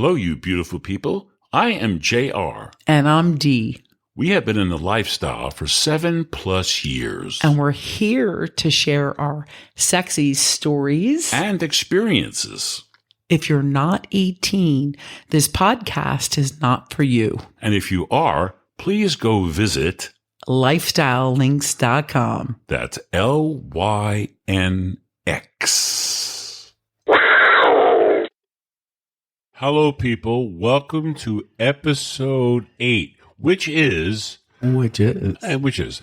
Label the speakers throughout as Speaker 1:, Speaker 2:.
Speaker 1: Hello, you beautiful people. I am JR.
Speaker 2: And I'm Dee.
Speaker 1: We have been in the lifestyle for 7+ years.
Speaker 2: And we're here to share our sexy stories
Speaker 1: and experiences.
Speaker 2: If you're not 18, this podcast is not for you.
Speaker 1: And if you are, please go visit
Speaker 2: lifestylelinks.com.
Speaker 1: That's LYNX. Hello, people. Welcome to episode 8, which is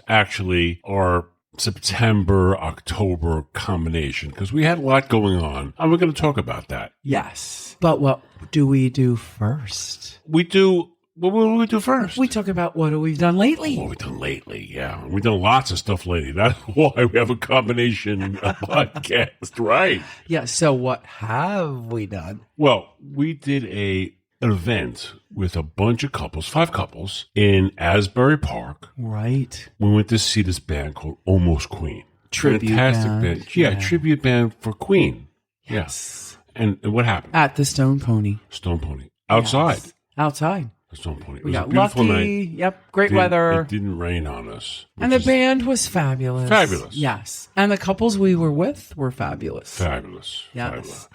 Speaker 1: actually our September-October combination, because we had a lot going on, and we're going to talk about that.
Speaker 2: Yes. But what do we do first?
Speaker 1: What will we do first?
Speaker 2: We talk about what we've done lately.
Speaker 1: What we've done lately, yeah. We've done lots of stuff lately. That's why we have a combination podcast, right?
Speaker 2: Yeah, so what have we done?
Speaker 1: Well, we did an event with a bunch of couples, 5 couples, in Asbury Park.
Speaker 2: Right.
Speaker 1: We went to see this band called Almost Queen.
Speaker 2: Tribute
Speaker 1: Fantastic
Speaker 2: band.
Speaker 1: Yeah, tribute band for Queen.
Speaker 2: Yes.
Speaker 1: Yeah. And what happened?
Speaker 2: At the Stone Pony.
Speaker 1: Stone Pony. Outside.
Speaker 2: Yes. Outside.
Speaker 1: Stone Pony. It
Speaker 2: We
Speaker 1: was
Speaker 2: got
Speaker 1: a beautiful
Speaker 2: lucky.
Speaker 1: night.
Speaker 2: Yep. Great weather.
Speaker 1: It didn't rain on us.
Speaker 2: And the band was fabulous.
Speaker 1: Fabulous.
Speaker 2: Yes. And the couples we were with were fabulous.
Speaker 1: Fabulous.
Speaker 2: Yes.
Speaker 1: Fabulous.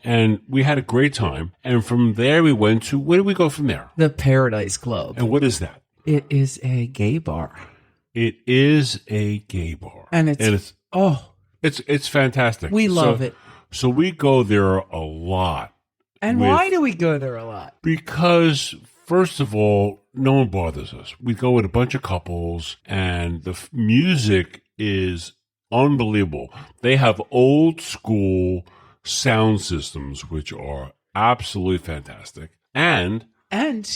Speaker 1: And we had a great time. And from there we went to, where did we go from there?
Speaker 2: The Paradise Club.
Speaker 1: And what is that?
Speaker 2: It is a gay bar.
Speaker 1: It is a gay bar.
Speaker 2: And it's
Speaker 1: fantastic.
Speaker 2: We love it.
Speaker 1: So we go there a lot.
Speaker 2: And why do we go there a lot?
Speaker 1: Because, first of all, no one bothers us. We go with a bunch of couples, and the music is unbelievable. They have old school sound systems, which are absolutely fantastic. And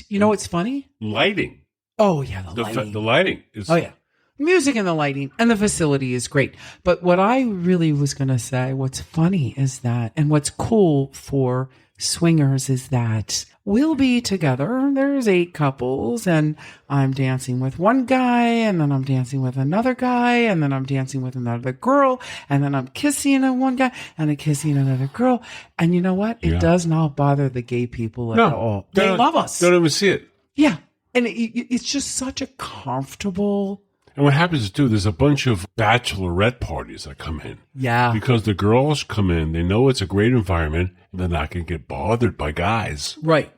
Speaker 2: you know what's funny?
Speaker 1: Lighting.
Speaker 2: Oh, yeah, the lighting.
Speaker 1: The lighting is...
Speaker 2: Oh, yeah. Music and the lighting and the facility is great. But what I really was going to say, what's funny is that, and what's cool for swingers is that we'll be together. There's 8 couples, and I'm dancing with one guy, and then I'm dancing with another guy, and then I'm dancing with another girl, and then I'm kissing one guy, and I'm kissing another girl. And you know what? It does not bother the gay people at all. They love us.
Speaker 1: Don't even see it.
Speaker 2: Yeah. And it's just such a comfortable...
Speaker 1: And what happens is, too, there's a bunch of bachelorette parties that come in.
Speaker 2: Yeah.
Speaker 1: Because the girls come in, they know it's a great environment, and they're not going to get bothered by guys.
Speaker 2: Right.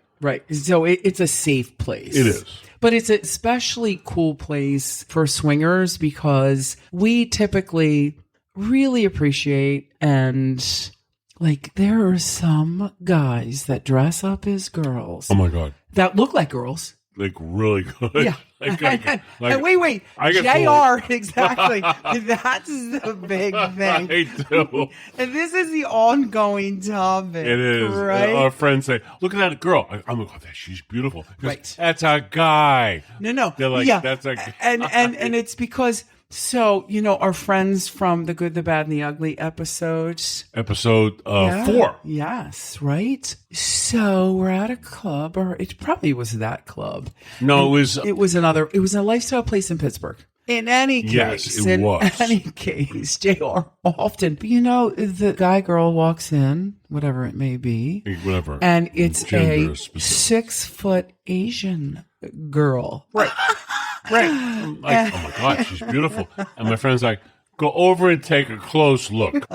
Speaker 2: So it's a safe place.
Speaker 1: It is.
Speaker 2: But it's an especially cool place for swingers because we typically really appreciate and, like, there are some guys that dress up as girls.
Speaker 1: Oh, my God.
Speaker 2: That look like girls.
Speaker 1: Like, really good.
Speaker 2: Yeah. And wait. JR, exactly. That's the big thing.
Speaker 1: I do.
Speaker 2: And this is the ongoing topic.
Speaker 1: It is.
Speaker 2: Right?
Speaker 1: Our friends say, look at that girl. I'm like, oh, she's beautiful.
Speaker 2: Right.
Speaker 1: That's a guy.
Speaker 2: No.
Speaker 1: They're like,
Speaker 2: yeah.
Speaker 1: That's a guy.
Speaker 2: And it's because... So, you know, our friends from the Good, the Bad, and the Ugly episodes.
Speaker 1: Episode 4.
Speaker 2: Yes, right? So we're at a club, or it probably was that club.
Speaker 1: No,
Speaker 2: It was a lifestyle place in Pittsburgh. In any case.
Speaker 1: Yes, it was.
Speaker 2: In any case, JR often, you know, the guy girl walks in, whatever it may be.
Speaker 1: Whatever.
Speaker 2: And it's
Speaker 1: Gender
Speaker 2: a
Speaker 1: specific.
Speaker 2: 6-foot Asian girl.
Speaker 1: Right. I'm like, oh my God, she's beautiful. And my friend's like, go over and take a close look.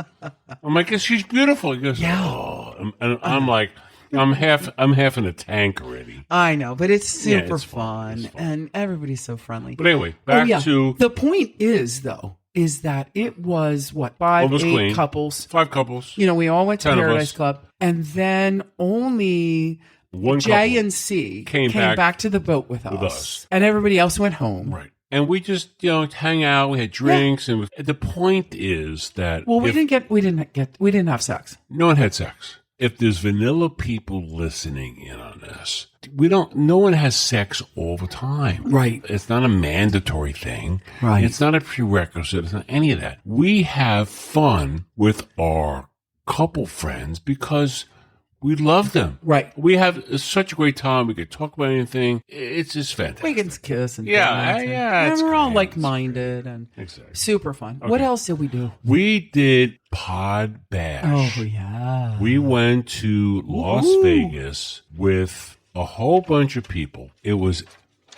Speaker 1: I'm like, she's beautiful. He goes, oh. And I'm like, I'm half in a tank already.
Speaker 2: I know, but it's super
Speaker 1: It's
Speaker 2: fun. And everybody's so friendly.
Speaker 1: But anyway, back to...
Speaker 2: The point is that it was, 5 couples.
Speaker 1: 5 couples.
Speaker 2: You know, we all went to
Speaker 1: 10 of
Speaker 2: Paradise
Speaker 1: us.
Speaker 2: Club. And then only...
Speaker 1: One
Speaker 2: J
Speaker 1: couple
Speaker 2: and C
Speaker 1: came
Speaker 2: back to the boat with us. And everybody else went home.
Speaker 1: Right. And we just, hang out. We had drinks. And the point is that...
Speaker 2: Well, we didn't have sex.
Speaker 1: No one had sex. If there's vanilla people listening in on this, no one has sex all the time.
Speaker 2: Right.
Speaker 1: It's not a mandatory thing.
Speaker 2: Right.
Speaker 1: It's not a prerequisite. It's not any of that. We have fun with our couple friends because We love them.
Speaker 2: Right.
Speaker 1: We have such a great time. We could talk about anything. It's just fantastic.
Speaker 2: We can kiss and
Speaker 1: Yeah,
Speaker 2: dance
Speaker 1: yeah,
Speaker 2: and
Speaker 1: it's
Speaker 2: we're all
Speaker 1: great.
Speaker 2: like-minded and
Speaker 1: Exactly.
Speaker 2: super fun. What else did we do?
Speaker 1: We did Pod Bash.
Speaker 2: Oh, yeah.
Speaker 1: We went to Las
Speaker 2: Ooh.
Speaker 1: Vegas with a whole bunch of people. It was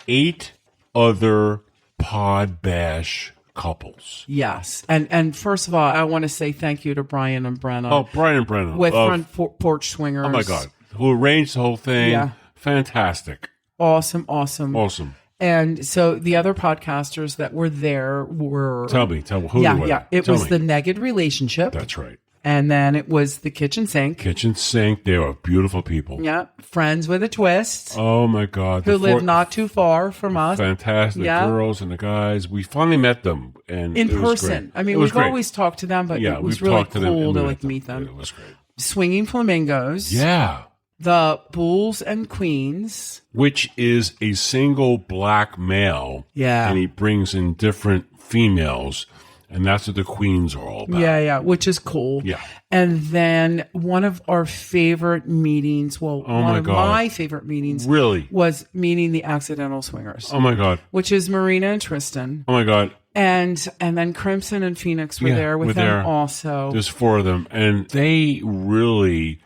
Speaker 1: 8 other Pod Bash couples.
Speaker 2: Yes. And first of all, I want to say thank you to Brian and Brenna.
Speaker 1: Oh, Brian and Brennan.
Speaker 2: with Front Porch Swingers.
Speaker 1: Oh, my God. Who arranged the whole thing.
Speaker 2: Yeah.
Speaker 1: Fantastic.
Speaker 2: Awesome.
Speaker 1: Awesome.
Speaker 2: And so the other podcasters that were there were...
Speaker 1: Tell me. Who
Speaker 2: Yeah,
Speaker 1: were
Speaker 2: yeah.
Speaker 1: they?
Speaker 2: It
Speaker 1: Tell
Speaker 2: was
Speaker 1: me.
Speaker 2: the Naked Relationship.
Speaker 1: That's right.
Speaker 2: And then it was the Kitchen Sink.
Speaker 1: Kitchen Sink. They were beautiful people.
Speaker 2: Yeah. Friends with a Twist.
Speaker 1: Oh, my God.
Speaker 2: Who live not too far from us.
Speaker 1: Fantastic.
Speaker 2: Yeah.
Speaker 1: The girls and the guys. We finally met them. And
Speaker 2: In
Speaker 1: it was
Speaker 2: person.
Speaker 1: great.
Speaker 2: I mean,
Speaker 1: It was
Speaker 2: we've
Speaker 1: great.
Speaker 2: always talked to them, but
Speaker 1: Yeah,
Speaker 2: it was
Speaker 1: we've
Speaker 2: really
Speaker 1: talked to them
Speaker 2: cool
Speaker 1: and
Speaker 2: to
Speaker 1: we
Speaker 2: like
Speaker 1: met
Speaker 2: meet them.
Speaker 1: It was great.
Speaker 2: Swinging Flamingos.
Speaker 1: Yeah.
Speaker 2: The Bulls and Queens.
Speaker 1: Which is a single black male.
Speaker 2: Yeah.
Speaker 1: And he brings in different females. And that's what the queens are all about.
Speaker 2: Yeah, which is cool.
Speaker 1: Yeah.
Speaker 2: And then one of our favorite meetings, one
Speaker 1: my
Speaker 2: of
Speaker 1: God.
Speaker 2: my favorite meetings
Speaker 1: Really?
Speaker 2: was meeting the Accidental Swingers,
Speaker 1: Oh, my God.
Speaker 2: which is Marina and Tristan.
Speaker 1: Oh, my God.
Speaker 2: And then Crimson and Phoenix were
Speaker 1: Yeah,
Speaker 2: there with
Speaker 1: were
Speaker 2: them
Speaker 1: there.
Speaker 2: also.
Speaker 1: There's 4 of them. And they really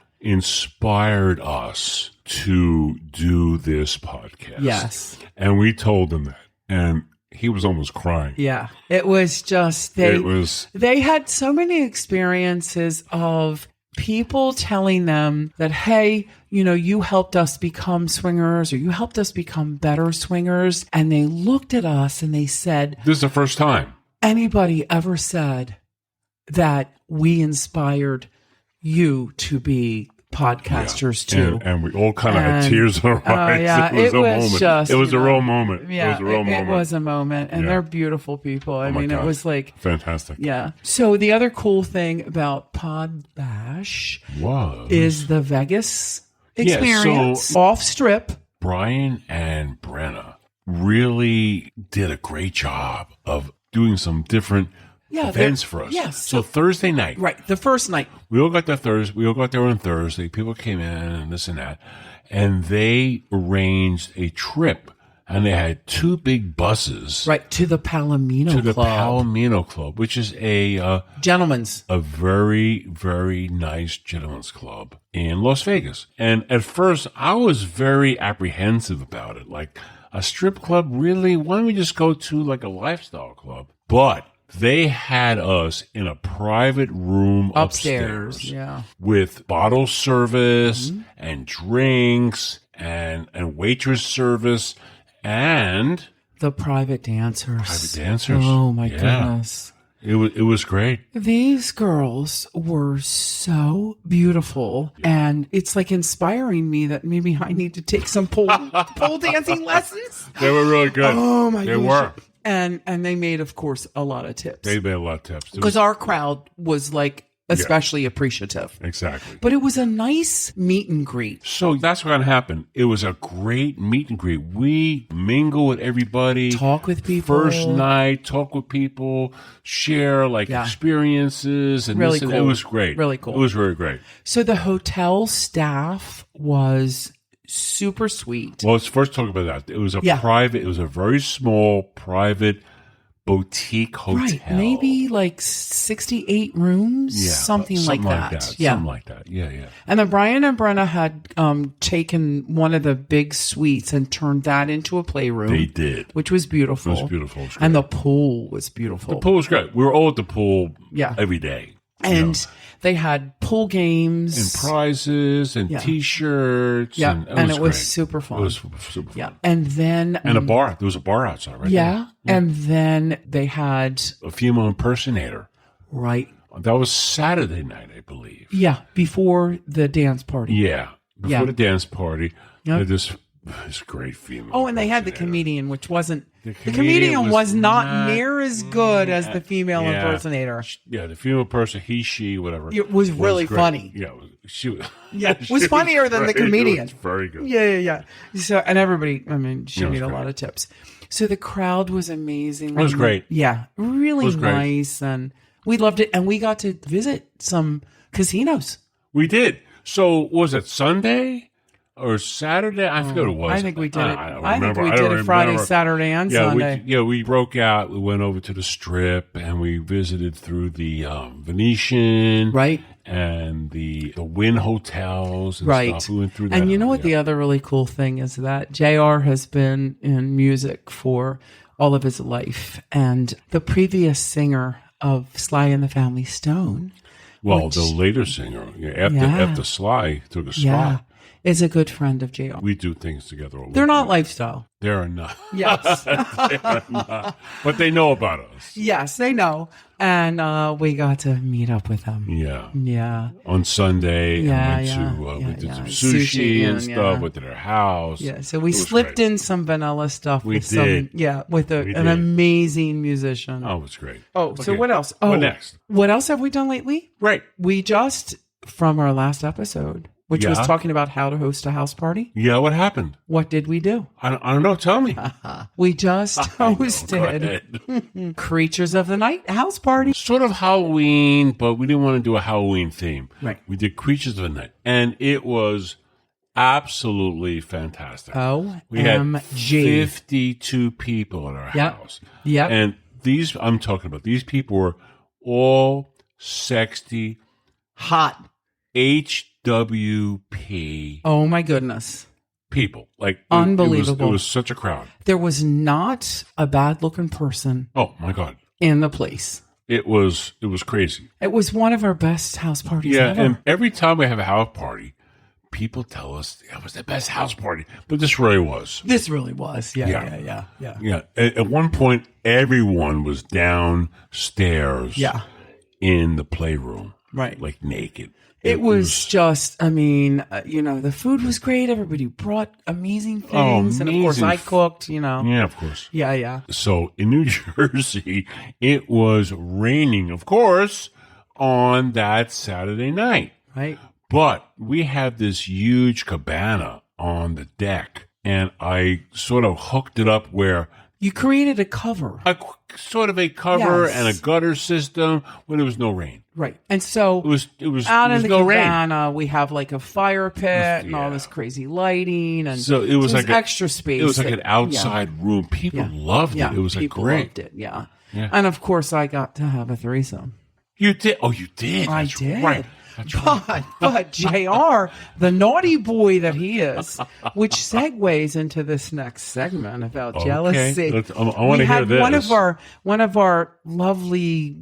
Speaker 1: inspired us to do this podcast.
Speaker 2: Yes.
Speaker 1: And we told them that. And he was almost crying.
Speaker 2: Yeah. It was just, they had so many experiences of people telling them that, hey, you helped us become swingers or you helped us become better swingers. And they looked at us and they said,
Speaker 1: This is the first time.
Speaker 2: anybody ever said that we inspired you to be podcasters too?
Speaker 1: And we all kind of had tears in our eyes.
Speaker 2: Yeah,
Speaker 1: it was a moment.
Speaker 2: just,
Speaker 1: It was a real moment.
Speaker 2: Yeah,
Speaker 1: it was a real moment.
Speaker 2: It was a moment. And
Speaker 1: Yeah.
Speaker 2: they're beautiful people. I
Speaker 1: my
Speaker 2: mean, it
Speaker 1: God.
Speaker 2: was like,
Speaker 1: Fantastic.
Speaker 2: yeah. So the other cool thing about Pod Bash
Speaker 1: Was
Speaker 2: is the Vegas
Speaker 1: Yeah,
Speaker 2: experience off strip.
Speaker 1: Brian and Brenna really did a great job of doing some different events for us.
Speaker 2: Yes.
Speaker 1: So Thursday night,
Speaker 2: Right. The first night.
Speaker 1: we all got there Thursday. We all got there on Thursday. People came in and this and that, and they arranged a trip. And they had 2 big buses
Speaker 2: Right. To the Palomino
Speaker 1: to the
Speaker 2: Club.
Speaker 1: Palomino Club, which is a
Speaker 2: Gentlemen's.
Speaker 1: very, very nice gentleman's club in Las Vegas. And at first, I was very apprehensive about it. Like, a strip club, really? Why don't we just go to like a lifestyle club? But they had us in a private room upstairs
Speaker 2: Yeah.
Speaker 1: with bottle service and drinks and waitress service and
Speaker 2: The private dancers.
Speaker 1: private dancers.
Speaker 2: Oh my
Speaker 1: Yeah.
Speaker 2: goodness.
Speaker 1: It was great.
Speaker 2: These girls were so beautiful, and it's like inspiring me that maybe I need to take some pole dancing lessons.
Speaker 1: They were really good.
Speaker 2: Oh my
Speaker 1: They
Speaker 2: gosh.
Speaker 1: were.
Speaker 2: And they made, of course, a lot of tips
Speaker 1: They made a lot of tips. It
Speaker 2: because
Speaker 1: was-
Speaker 2: our crowd was like especially appreciative.
Speaker 1: Exactly.
Speaker 2: But it was a nice meet and greet.
Speaker 1: So that's what happened. It was a great meet and greet. We mingle with everybody.
Speaker 2: Talk with people.
Speaker 1: First night, talk with people, share like
Speaker 2: Yeah.
Speaker 1: experiences. And
Speaker 2: Really
Speaker 1: this and-
Speaker 2: cool.
Speaker 1: It was great.
Speaker 2: Really cool.
Speaker 1: It was very great.
Speaker 2: So the hotel staff was super sweet.
Speaker 1: Well, let's first talk about that. It was a
Speaker 2: Yeah.
Speaker 1: private, it was a very small private boutique hotel.
Speaker 2: Right, maybe like 68 rooms,
Speaker 1: Yeah,
Speaker 2: something like that. Yeah.
Speaker 1: Something like that. Yeah, yeah.
Speaker 2: And then Brian and Brenna had taken one of the big suites and turned that into a playroom.
Speaker 1: They did.
Speaker 2: Which was beautiful.
Speaker 1: It was beautiful. It was
Speaker 2: And
Speaker 1: great.
Speaker 2: the pool was beautiful.
Speaker 1: The pool was great. We were all at the pool
Speaker 2: Yeah.
Speaker 1: every day.
Speaker 2: And they had pool games.
Speaker 1: And prizes and
Speaker 2: Yeah.
Speaker 1: T-shirts.
Speaker 2: Yeah,
Speaker 1: And
Speaker 2: and it was
Speaker 1: great.
Speaker 2: super fun.
Speaker 1: It was super fun.
Speaker 2: Yeah. And then...
Speaker 1: And a bar. There was a bar outside, right?
Speaker 2: Yeah. And then they had...
Speaker 1: A female impersonator.
Speaker 2: Right.
Speaker 1: That was Saturday night, I believe.
Speaker 2: Yeah. Before the dance party.
Speaker 1: Yeah. Before
Speaker 2: Yeah.
Speaker 1: the dance party.
Speaker 2: Yep.
Speaker 1: This great female.
Speaker 2: Oh, and they had the
Speaker 1: impersonator.
Speaker 2: comedian, which wasn't... The
Speaker 1: comedian
Speaker 2: comedian was not
Speaker 1: not-
Speaker 2: near as good as the female
Speaker 1: Yeah.
Speaker 2: impersonator.
Speaker 1: Yeah, the female person, he, she, whatever.
Speaker 2: It was really
Speaker 1: great.
Speaker 2: funny.
Speaker 1: Yeah, she was.
Speaker 2: Yeah, it
Speaker 1: she
Speaker 2: was funnier than the
Speaker 1: great.
Speaker 2: comedian.
Speaker 1: It was very good.
Speaker 2: Yeah. So, and everybody, I mean, she
Speaker 1: Yeah, it was
Speaker 2: made a
Speaker 1: great.
Speaker 2: lot of tips. So the crowd was amazing.
Speaker 1: It was great.
Speaker 2: Yeah, really
Speaker 1: was great.
Speaker 2: nice. And we loved it. And we got to visit some casinos.
Speaker 1: We did. So was it Sunday or Saturday? I forget what it was.
Speaker 2: I think we did it.
Speaker 1: I don't
Speaker 2: I think
Speaker 1: remember.
Speaker 2: we
Speaker 1: I
Speaker 2: did
Speaker 1: don't
Speaker 2: it Friday,
Speaker 1: remember.
Speaker 2: Saturday, and
Speaker 1: Yeah,
Speaker 2: Sunday.
Speaker 1: we broke out. We went over to the Strip and we visited through the Venetian,
Speaker 2: Right.
Speaker 1: and the Wynn hotels and
Speaker 2: Right.
Speaker 1: stuff. We went through that.
Speaker 2: And you know what the other really cool thing is that JR has been in music for all of his life. And the previous singer of Sly and the Family Stone.
Speaker 1: Well, the later singer, after Sly took a spot.
Speaker 2: Yeah. Is a good friend of JR.
Speaker 1: We do things together.
Speaker 2: They're not lifestyle.
Speaker 1: They're not.
Speaker 2: Yes.
Speaker 1: They are not. But they know about us.
Speaker 2: Yes, they know. And we got to meet up with them.
Speaker 1: Yeah.
Speaker 2: Yeah.
Speaker 1: On Sunday,
Speaker 2: Yeah,
Speaker 1: we did some
Speaker 2: Sushi
Speaker 1: sushi and
Speaker 2: and,
Speaker 1: stuff. Went to their house.
Speaker 2: Yeah. So we
Speaker 1: It was
Speaker 2: slipped
Speaker 1: great.
Speaker 2: in some vanilla stuff.
Speaker 1: We
Speaker 2: with
Speaker 1: did.
Speaker 2: with
Speaker 1: We
Speaker 2: an
Speaker 1: did.
Speaker 2: amazing musician.
Speaker 1: Oh, it was great.
Speaker 2: Oh, so
Speaker 1: Okay.
Speaker 2: what else? Oh,
Speaker 1: What next?
Speaker 2: What else have we done lately?
Speaker 1: Right.
Speaker 2: We just, from our last episode, which was
Speaker 1: Yeah.
Speaker 2: talking about how to host a house party.
Speaker 1: Yeah, what happened?
Speaker 2: What did we do?
Speaker 1: I don't know. Tell me.
Speaker 2: We just
Speaker 1: Go
Speaker 2: hosted
Speaker 1: ahead.
Speaker 2: Creatures of the Night house party.
Speaker 1: Sort of Halloween, but we didn't want to do a Halloween theme.
Speaker 2: Right.
Speaker 1: We did Creatures of the Night, and it was absolutely fantastic. We had
Speaker 2: OMG.
Speaker 1: 52 people at our
Speaker 2: Yep.
Speaker 1: house.
Speaker 2: Yep.
Speaker 1: And I'm talking about, these people were all sexy
Speaker 2: Hot.
Speaker 1: HWP
Speaker 2: Oh my goodness.
Speaker 1: people. Like,
Speaker 2: Unbelievable.
Speaker 1: It was such a crowd.
Speaker 2: There was not a bad looking person
Speaker 1: Oh, my God.
Speaker 2: in the place.
Speaker 1: It was crazy.
Speaker 2: It was one of our best house parties
Speaker 1: Yeah,
Speaker 2: ever.
Speaker 1: and every time we have a house party, people tell us it was the best house party. But this really was.
Speaker 2: This really was. Yeah.
Speaker 1: Yeah. At one point, everyone was downstairs in the playroom.
Speaker 2: Right.
Speaker 1: Like naked.
Speaker 2: It was just, I mean, the food was great. Everybody brought amazing things. And of course,
Speaker 1: amazing
Speaker 2: I cooked,
Speaker 1: Yeah, of course.
Speaker 2: Yeah.
Speaker 1: So in New Jersey, it was raining, of course, on that Saturday night.
Speaker 2: Right.
Speaker 1: But we have this huge cabana on the deck, and I sort of hooked it up where
Speaker 2: You created a cover.
Speaker 1: sort of a cover
Speaker 2: Yes.
Speaker 1: and a gutter system when there was no rain.
Speaker 2: Right. And so
Speaker 1: It was
Speaker 2: out
Speaker 1: there
Speaker 2: in
Speaker 1: was
Speaker 2: the
Speaker 1: no rain.
Speaker 2: cabana, we have like a fire pit and all
Speaker 1: Yeah.
Speaker 2: this crazy lighting. And
Speaker 1: So it was like
Speaker 2: extra space.
Speaker 1: It was like
Speaker 2: that-
Speaker 1: an outside room. People loved it. It was like
Speaker 2: people
Speaker 1: great.
Speaker 2: loved it. Yeah.
Speaker 1: Yeah.
Speaker 2: And of course, I got to have a threesome.
Speaker 1: You did? Oh, you did?
Speaker 2: I
Speaker 1: That's
Speaker 2: did.
Speaker 1: Right. That's right.
Speaker 2: But JR, the naughty boy that he is, which segues into this next segment about jealousy.
Speaker 1: I want to hear this.
Speaker 2: One of our lovely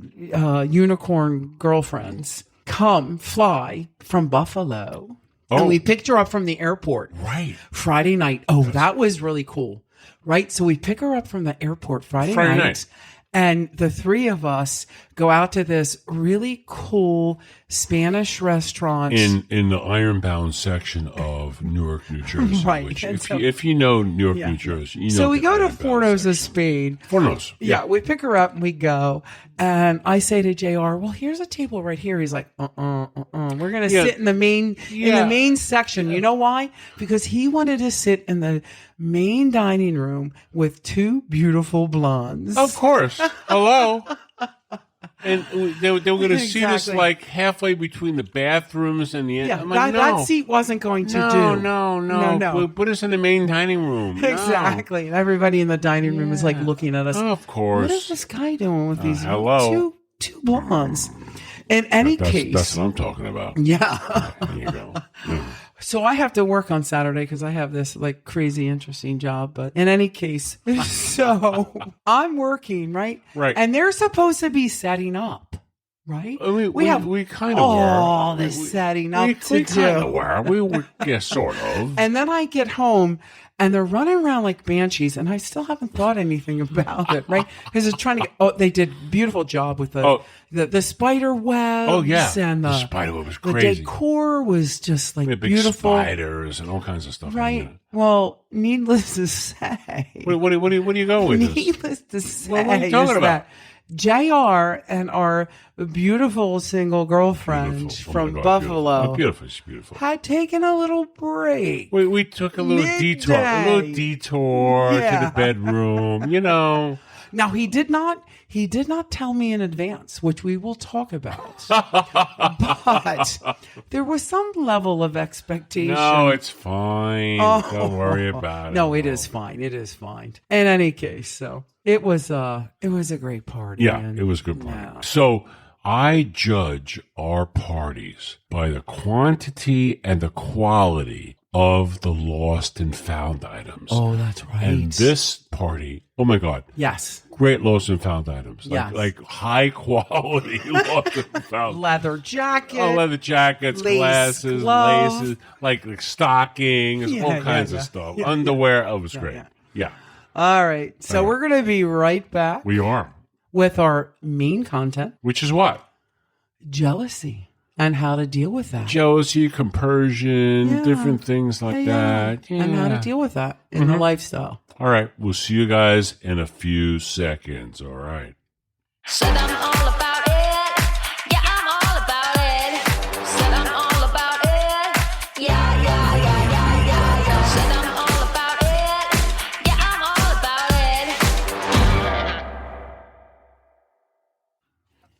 Speaker 2: unicorn girlfriends fly from Buffalo.
Speaker 1: Oh.
Speaker 2: And we picked her up from the airport.
Speaker 1: Right.
Speaker 2: Friday night. Oh, that was really cool. Right? So we pick her up from the airport Friday night. And the three of us go out to this really cool Spanish restaurant.
Speaker 1: In the ironbound section of Newark, New Jersey.
Speaker 2: Right.
Speaker 1: Which,
Speaker 2: And
Speaker 1: if you know Newark, New Jersey, you know.
Speaker 2: So we
Speaker 1: the
Speaker 2: go to
Speaker 1: ironbound
Speaker 2: Fornos
Speaker 1: section.
Speaker 2: of Spade.
Speaker 1: Fornos.
Speaker 2: Yeah, we pick her up and we go. And I say to JR, well, here's a table right here. He's like, We're going to sit in the main section. You know why? Because he wanted to sit in the main dining room with two beautiful blondes.
Speaker 1: Of course. Hello. And they were going to seat us
Speaker 2: Exactly.
Speaker 1: like halfway between the bathrooms and the.
Speaker 2: Yeah,
Speaker 1: I'm like,
Speaker 2: that seat wasn't going to do.
Speaker 1: No. Put us in the main dining room. No.
Speaker 2: Exactly. And everybody in the dining room is like looking at us.
Speaker 1: Of course.
Speaker 2: What is this guy doing with these
Speaker 1: hello.
Speaker 2: two blondes? In any case.
Speaker 1: That's what I'm talking about.
Speaker 2: Yeah.
Speaker 1: There you go. Yeah.
Speaker 2: So I have to work on Saturday because I have this like crazy interesting job. But in any case, so I'm working, right?
Speaker 1: Right.
Speaker 2: And they're supposed to be setting up, right?
Speaker 1: I mean,
Speaker 2: we have
Speaker 1: we kind of
Speaker 2: all
Speaker 1: were.
Speaker 2: this setting up
Speaker 1: we
Speaker 2: to
Speaker 1: kind of
Speaker 2: do.
Speaker 1: were. We were, yeah, sort of.
Speaker 2: And then I get home and they're running around like banshees, and I still haven't thought anything about it, right? Because they're trying to get, they did a beautiful job with the spider webs.
Speaker 1: Oh, yeah.
Speaker 2: And
Speaker 1: the spider web was
Speaker 2: the
Speaker 1: crazy.
Speaker 2: decor was just like
Speaker 1: We had big
Speaker 2: beautiful.
Speaker 1: spiders and all kinds of stuff.
Speaker 2: Right. Well, needless to say.
Speaker 1: What do you go with this?
Speaker 2: Needless to say,
Speaker 1: What are you talking
Speaker 2: is
Speaker 1: about?
Speaker 2: that JR and our beautiful single girlfriend
Speaker 1: Beautiful. Oh,
Speaker 2: from
Speaker 1: my God,
Speaker 2: Buffalo
Speaker 1: beautiful. She's beautiful.
Speaker 2: had taken a little break.
Speaker 1: We took a little detour
Speaker 2: Midday.
Speaker 1: to the bedroom,
Speaker 2: Now he did not tell me in advance, which we will talk about. But there was some level of expectation.
Speaker 1: No, it's fine. Don't worry about it.
Speaker 2: No, it is fine. It is fine. In any case, so it was a great party.
Speaker 1: Yeah,
Speaker 2: and-
Speaker 1: it was a good party.
Speaker 2: Yeah.
Speaker 1: So I judge our parties by the quantity and the quality of the lost and found items.
Speaker 2: Oh, that's right.
Speaker 1: And this party, oh my God,
Speaker 2: Yes.
Speaker 1: great lost and found items.
Speaker 2: Yes.
Speaker 1: Like high quality lost and found.
Speaker 2: Leather jacket.
Speaker 1: Oh, leather jackets,
Speaker 2: lace
Speaker 1: glasses,
Speaker 2: glove.
Speaker 1: laces, like stockings,
Speaker 2: Yeah,
Speaker 1: all kinds
Speaker 2: yeah,
Speaker 1: of stuff.
Speaker 2: yeah,
Speaker 1: Underwear, it was great.
Speaker 2: yeah.
Speaker 1: Yeah,
Speaker 2: All right. So we're going to be right back
Speaker 1: we are.
Speaker 2: with our main content,
Speaker 1: Which is what?
Speaker 2: jealousy, and how to deal with that.
Speaker 1: Jealousy, compersion,
Speaker 2: Yeah.
Speaker 1: different things like that.
Speaker 2: And how to
Speaker 1: Yeah.
Speaker 2: deal with that in the lifestyle.
Speaker 1: All right. We'll see you guys in a few seconds. All right.
Speaker 3: Said I'm all about it. Yeah, I'm all about it. Said I'm all about it. Yeah, yeah, yeah, yeah, yeah, yeah. Said I'm all about it. Yeah, I'm all about it.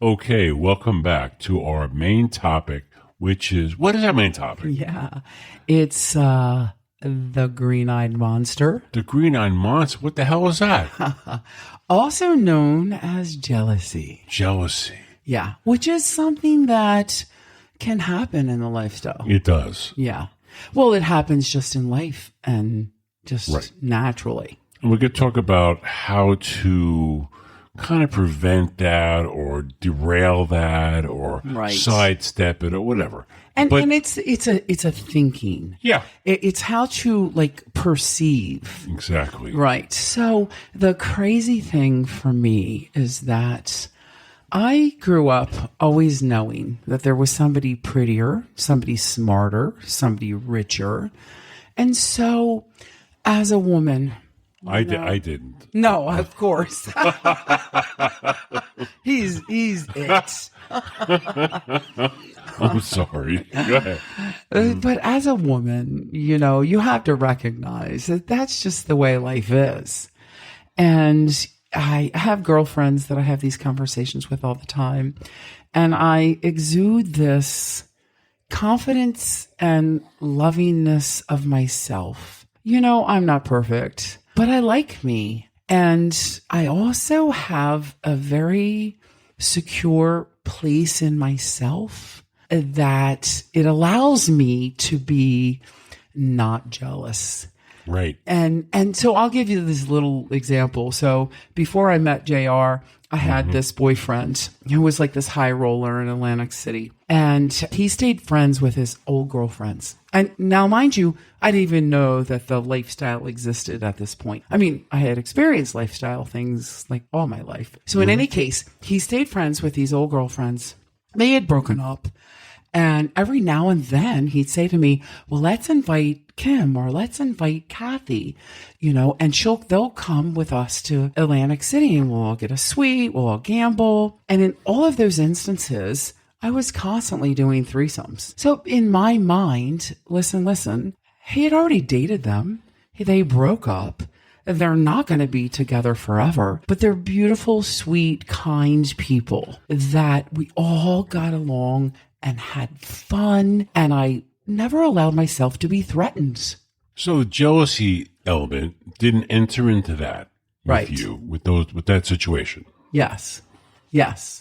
Speaker 1: Okay. Welcome back to our main topic, which is what is our main topic?
Speaker 2: Yeah. It's the green-eyed monster,
Speaker 1: The green-eyed monster. What the hell is that?
Speaker 2: also known as jealousy.
Speaker 1: Jealousy.
Speaker 2: Yeah. Which is something that can happen in the lifestyle.
Speaker 1: It does.
Speaker 2: Yeah. Well, it happens just in life and just
Speaker 1: Right.
Speaker 2: naturally.
Speaker 1: And we could talk about how to kind of prevent that or derail that or
Speaker 2: Right.
Speaker 1: sidestep it or whatever.
Speaker 2: And
Speaker 1: But-
Speaker 2: and it's a thinking.
Speaker 1: Yeah,
Speaker 2: It's how to like perceive.
Speaker 1: exactly.
Speaker 2: Right. So the crazy thing for me is that I grew up always knowing that there was somebody prettier, somebody smarter, somebody richer. And so as a woman,
Speaker 1: I didn't.
Speaker 2: no, of course. he's it.
Speaker 1: I'm sorry. Go ahead.
Speaker 2: But as a woman, you have to recognize that that's just the way life is. And I have girlfriends that I have these conversations with all the time. And I exude this confidence and lovingness of myself. I'm not perfect, but I like me. And I also have a very secure place in myself that it allows me to be not jealous.
Speaker 1: Right.
Speaker 2: And so I'll give you this little example. So before I met JR, I had this boyfriend who was like this high roller in Atlantic City. And he stayed friends with his old girlfriends. And now, mind you, I didn't even know that the lifestyle existed at this point. I mean, I had experienced lifestyle things like all my life. So in any case, he stayed friends with these old girlfriends. They had broken up. And every now and then he'd say to me, well, let's invite Kim or let's invite Kathy, and they'll come with us to Atlantic City and we'll all get a suite, we'll all gamble. And in all of those instances, I was constantly doing threesomes. So in my mind, listen, he had already dated them. They broke up. They're not going to be together forever, but they're beautiful, sweet, kind people that we all got along and had fun. And I never allowed myself to be threatened.
Speaker 1: So the jealousy element didn't enter into that with
Speaker 2: Right.
Speaker 1: you, with that situation.
Speaker 2: Yes.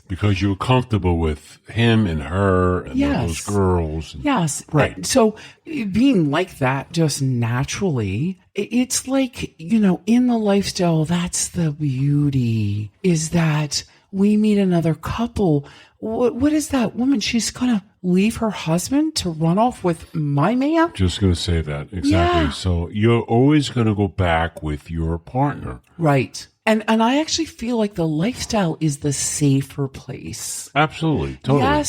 Speaker 1: Because you were comfortable with him and her and
Speaker 2: Yes.
Speaker 1: those girls.
Speaker 2: Yes.
Speaker 1: Right.
Speaker 2: So being like that just naturally, it's like, in the lifestyle, that's the beauty, is that we meet another couple. What is that woman? She's going to leave her husband to run off with my man?
Speaker 1: Just going to say that. Exactly.
Speaker 2: Yeah.
Speaker 1: So you're always going to go back with your partner.
Speaker 2: Right. And I actually feel like the lifestyle is the safer place.
Speaker 1: Absolutely. Totally.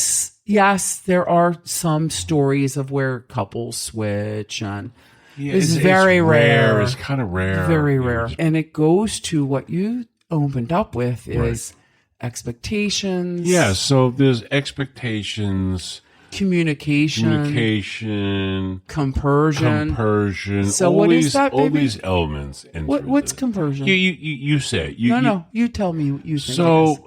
Speaker 2: Yes, there are some stories of where couples switch, and
Speaker 1: Yeah,
Speaker 2: it's very rare.
Speaker 1: It's kind of rare.
Speaker 2: Very
Speaker 1: Yeah,
Speaker 2: rare.
Speaker 1: it's-
Speaker 2: And it goes to what you opened up with is expectations.
Speaker 1: Yeah, so there's expectations.
Speaker 2: communication, compersion. So
Speaker 1: all
Speaker 2: what
Speaker 1: these,
Speaker 2: is that,
Speaker 1: all
Speaker 2: baby?
Speaker 1: these elements.
Speaker 2: What's compersion?
Speaker 1: You say it.
Speaker 2: No, you tell me what you think it is.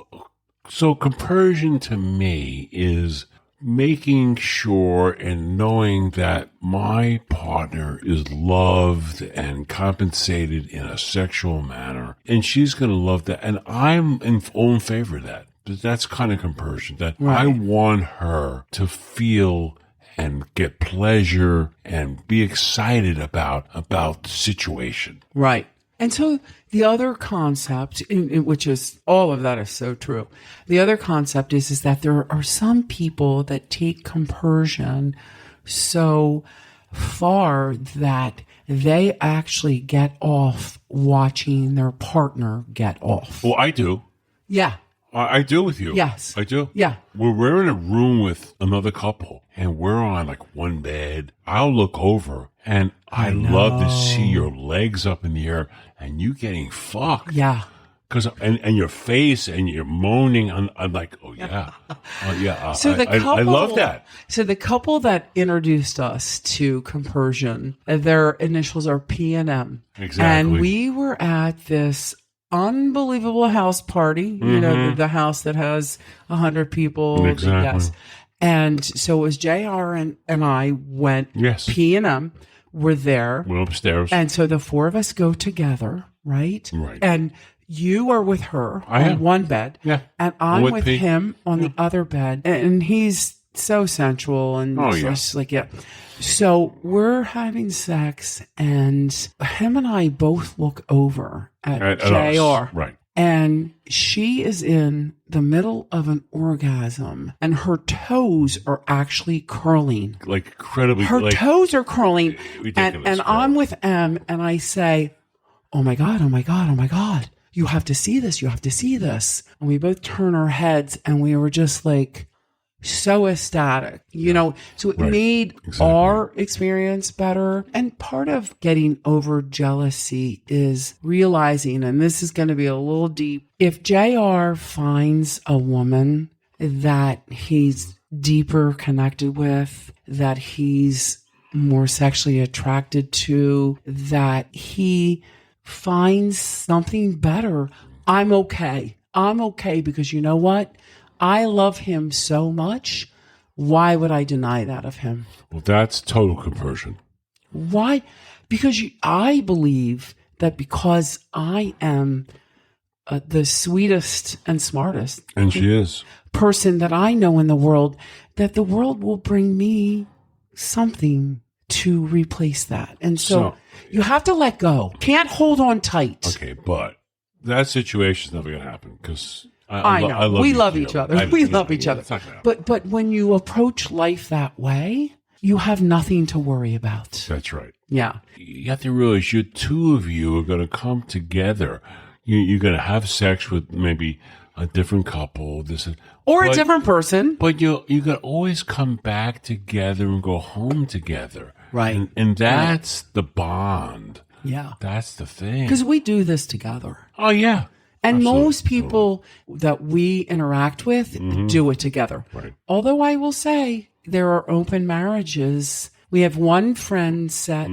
Speaker 1: So compersion to me is making sure and knowing that my partner is loved and compensated in a sexual manner, and she's going to love that. And I'm all in favor of that. But that's kind of compersion, that I want her to feel and get pleasure and be excited about the situation.
Speaker 2: Right. And so the other concept, which is all of that is so true. The other concept is that there are some people that take compersion so far that they actually get off watching their partner get off.
Speaker 1: Well, I do.
Speaker 2: Yeah.
Speaker 1: I do with you.
Speaker 2: Yes.
Speaker 1: I do.
Speaker 2: Yeah.
Speaker 1: We're in a room with another couple and we're on like one bed. I'll look over and I love to see your legs up in the air and you getting fucked.
Speaker 2: Yeah.
Speaker 1: And your face and you're moaning. I'm like, oh yeah.
Speaker 2: So the couple,
Speaker 1: I love that.
Speaker 2: So the couple that introduced us to compersion, their initials are P and M.
Speaker 1: Exactly.
Speaker 2: And we were at this unbelievable house party, you know, the house that has 100 people.
Speaker 1: Exactly.
Speaker 2: Yes. And so it was JR and I went,
Speaker 1: Yes.
Speaker 2: P and M were there.
Speaker 1: We're upstairs.
Speaker 2: And so the four of us go together, right?
Speaker 1: Right.
Speaker 2: And you are with her
Speaker 1: I
Speaker 2: on
Speaker 1: am.
Speaker 2: one bed.
Speaker 1: Yeah.
Speaker 2: And I'm
Speaker 1: with
Speaker 2: with
Speaker 1: P.
Speaker 2: him on the other bed. And he's so sensual and just like, yeah. So we're having sex and him and I both look over at JR.
Speaker 1: us. Right.
Speaker 2: And she is in the middle of an orgasm and her toes are actually curling.
Speaker 1: Like incredibly.
Speaker 2: Her toes are curling.
Speaker 1: Ridiculous.
Speaker 2: And I'm with M and I say, oh my God, oh my God, oh my God. You have to see this. You have to see this. And we both turn our heads and we were just like so ecstatic, you know, so it made our experience better. And part of getting over jealousy is realizing, and this is going to be a little deep, if JR finds a woman that he's deeper connected with, that he's more sexually attracted to, that he finds something better, I'm okay. I'm okay because you know what? I love him so much. Why would I deny that of him?
Speaker 1: Well, that's total compersion.
Speaker 2: Why? Because I believe that because I am the sweetest and smartest
Speaker 1: And she is.
Speaker 2: person that I know in the world, that the world will bring me something to replace that. And so you have to let go. Can't hold on tight.
Speaker 1: Okay, but that situation's never going to happen because
Speaker 2: I know. We love each other. We love each other.
Speaker 1: It's not gonna happen.
Speaker 2: But when you approach life that way, you have nothing to worry about.
Speaker 1: That's right.
Speaker 2: Yeah.
Speaker 1: You have to realize you two of you are going to come together. You're going to have sex with maybe a different couple,
Speaker 2: Or a different person.
Speaker 1: But you can always come back together and go home together.
Speaker 2: Right.
Speaker 1: And that's the bond.
Speaker 2: Yeah.
Speaker 1: That's the thing.
Speaker 2: Because we do this together.
Speaker 1: Oh, yeah.
Speaker 2: And
Speaker 1: Absolutely.
Speaker 2: most people that we interact with do it together.
Speaker 1: Right.
Speaker 2: Although I will say there are open marriages. We have one friend set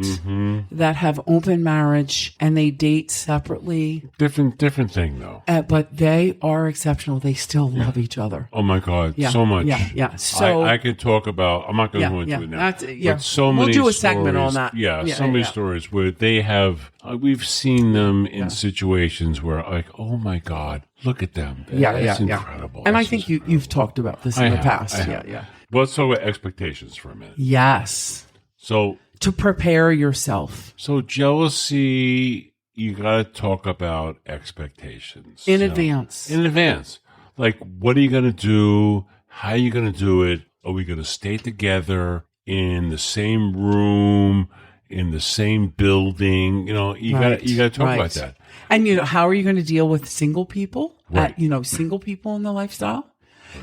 Speaker 2: that have open marriage and they date separately.
Speaker 1: Different thing, though.
Speaker 2: But they are exceptional. They still love each other.
Speaker 1: Oh, my God.
Speaker 2: Yeah.
Speaker 1: So much.
Speaker 2: Yeah. So
Speaker 1: I could talk about, I'm not going to go into it now. But so
Speaker 2: we'll
Speaker 1: many
Speaker 2: do a
Speaker 1: stories,
Speaker 2: segment on that.
Speaker 1: So many stories where they have, we've seen them in situations where like, oh my God, look at them. That's incredible.
Speaker 2: And
Speaker 1: That's
Speaker 2: I think you've talked about this in the past. Yeah.
Speaker 1: Let's talk about expectations for a minute.
Speaker 2: Yes.
Speaker 1: So
Speaker 2: to prepare yourself.
Speaker 1: So jealousy, you got to talk about expectations.
Speaker 2: In advance.
Speaker 1: In advance. Like, what are you going to do? How are you going to do it? Are we going to stay together in the same room, in the same building? You know, you got to talk about that.
Speaker 2: And, how are you going to deal with single people?
Speaker 1: Right.
Speaker 2: Single people in the lifestyle?